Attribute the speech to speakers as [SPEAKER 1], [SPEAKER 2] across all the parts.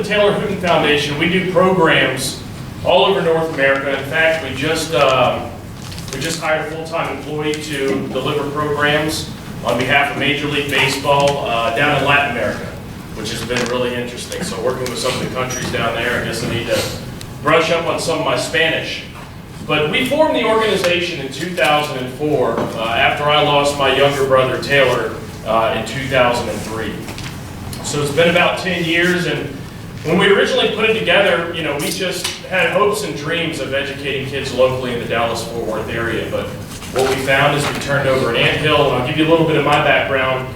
[SPEAKER 1] Taylor Hooton Foundation, we do programs all over North America. In fact, we just hired a full-time employee to deliver programs on behalf of Major League Baseball down in Latin America, which has been really interesting. So working with some of the countries down there, I guess I need to brush up on some of my Spanish. But we formed the organization in 2004 after I lost my younger brother Taylor in 2003. So it's been about 10 years, and when we originally put it together, you know, we just had hopes and dreams of educating kids locally in the Dallas-Fort Worth area. But what we found is we turned over an anthill, and I'll give you a little bit of my background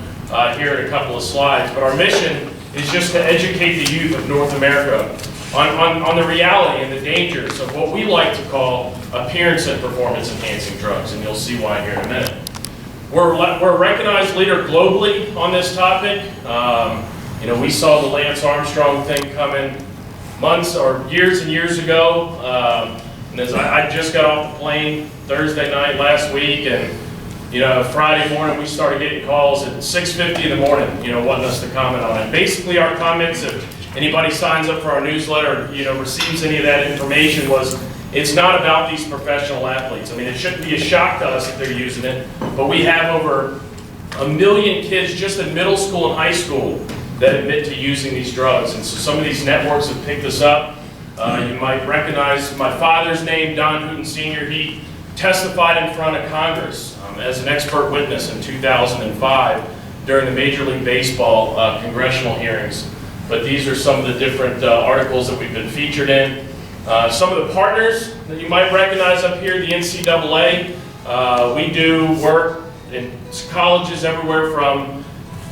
[SPEAKER 1] here in a couple of slides. But our mission is just to educate the youth of North America on the reality and the dangers of what we like to call appearance and performance-enhancing drugs, and you'll see why here in a minute. We're a recognized leader globally on this topic. You know, we saw the Lance Armstrong thing coming months or years and years ago. And as I just got off the plane Thursday night last week, and you know, Friday morning we started getting calls at 6:50 in the morning, you know, wanting us to comment on it. Basically, our comments, if anybody signs up for our newsletter, you know, receives any of that information, was it's not about these professional athletes. I mean, it shouldn't be a shock to us if they're using it, but we have over 1 million kids just in middle school and high school that admit to using these drugs. And so some of these networks have picked us up. You might recognize my father's name, Don Hooton Sr. He testified in front of Congress as an expert witness in 2005 during the Major League Baseball congressional hearings. But these are some of the different articles that we've been featured in. Some of the partners that you might recognize up here, the NCAA. We do work in colleges everywhere from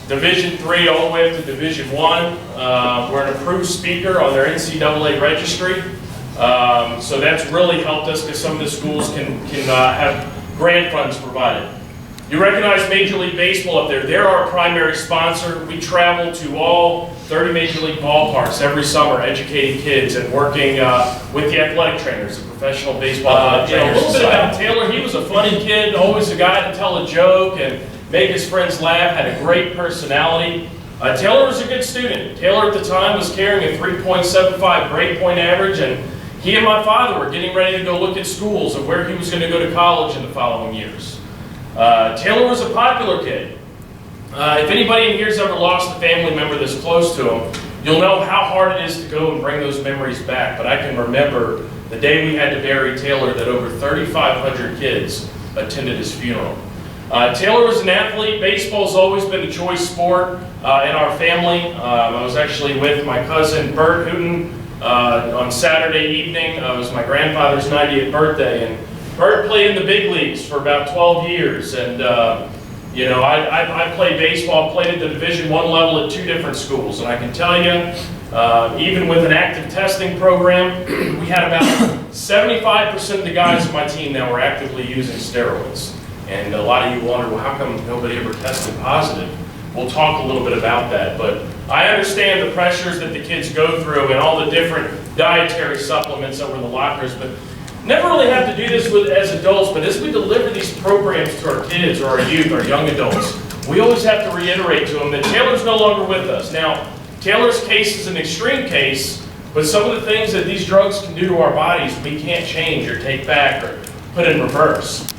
[SPEAKER 1] Division III all the way up to Division I. We're an approved speaker on their NCAA registry. So that's really helped us because some of the schools can have grant funds provided. You recognize Major League Baseball up there. They're our primary sponsor. We travel to all 30 Major League ballparks every summer educating kids and working with the athletic trainers, the Professional Baseball Trainers. A little bit about Taylor. He was a funny kid, always a guy to tell a joke and make his friends laugh, had a great personality. Taylor was a good student. Taylor at the time was carrying a 3.75 grade point average, and he and my father were getting ready to go look at schools and where he was going to go to college in the following years. Taylor was a popular kid. If anybody in here has ever lost a family member this close to him, you'll know how hard it is to go and bring those memories back. But I can remember the day we had to bury Taylor that over 3,500 kids attended his funeral. Taylor was an athlete. Baseball's always been a choice sport in our family. I was actually with my cousin Bert Hooton on Saturday evening. It was my grandfather's 90th birthday, and Bert played in the big leagues for about 12 years. And you know, I played baseball, played at the Division I level at 2 different schools, and I can tell you, even with an active testing program, we had about 75% of the guys on my team that were actively using steroids. And a lot of you wonder, well, how come nobody ever tested positive? We'll talk a little bit about that. But I understand the pressures that the kids go through and all the different dietary supplements over the lockers, but never really have to do this as adults. But as we deliver these programs to our kids or our youth, our young adults, we always have to reiterate to them that Taylor's no longer with us. Now, Taylor's case is an extreme case, but some of the things that these drugs can do to our bodies, we can't change or take back or put in reverse.